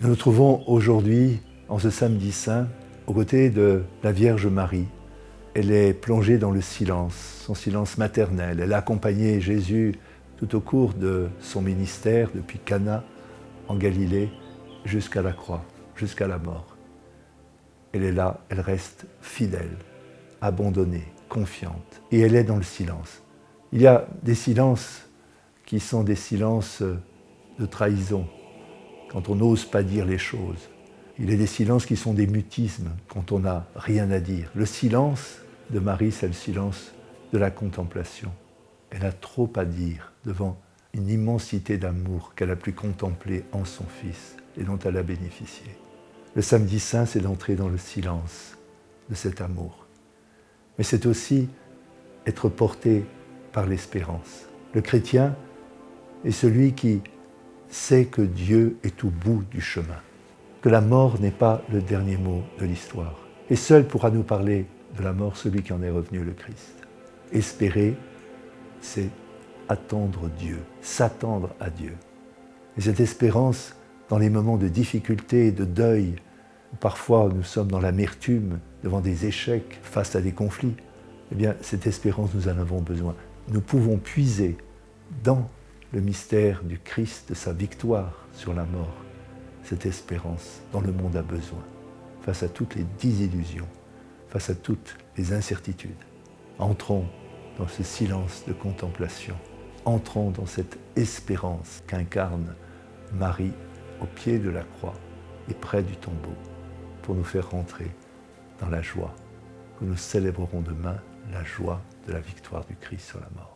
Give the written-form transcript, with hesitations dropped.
Nous nous trouvons aujourd'hui, en ce samedi saint, aux côtés de la Vierge Marie. Elle est plongée dans le silence, son silence maternel. Elle a accompagné Jésus tout au cours de son ministère, depuis Cana, en Galilée, jusqu'à la croix, jusqu'à la mort. Elle est là, elle reste fidèle, abandonnée, confiante. Et elle est dans le silence. Il y a des silences qui sont des silences de trahison, quand on n'ose pas dire les choses. Il y a des silences qui sont des mutismes, quand on n'a rien à dire. Le silence de Marie, c'est le silence de la contemplation. Elle a trop à dire devant une immensité d'amour qu'elle a pu contempler en son Fils et dont elle a bénéficié. Le samedi saint, c'est d'entrer dans le silence de cet amour. Mais c'est aussi être porté par l'espérance. Le chrétien est celui qui sait que Dieu est au bout du chemin, que la mort n'est pas le dernier mot de l'histoire. Et seul pourra nous parler de la mort celui qui en est revenu, le Christ. Espérer, c'est attendre Dieu, s'attendre à Dieu. Et cette espérance, dans les moments de difficulté et de deuil, où parfois nous sommes dans l'amertume, devant des échecs, face à des conflits, eh bien, cette espérance, nous en avons besoin. Nous pouvons puiser dans le mystère du Christ, de sa victoire sur la mort, cette espérance dont le monde a besoin, face à toutes les désillusions, face à toutes les incertitudes. Entrons dans ce silence de contemplation, entrons dans cette espérance qu'incarne Marie au pied de la croix et près du tombeau, pour nous faire rentrer dans la joie que nous célébrerons demain, la joie de la victoire du Christ sur la mort.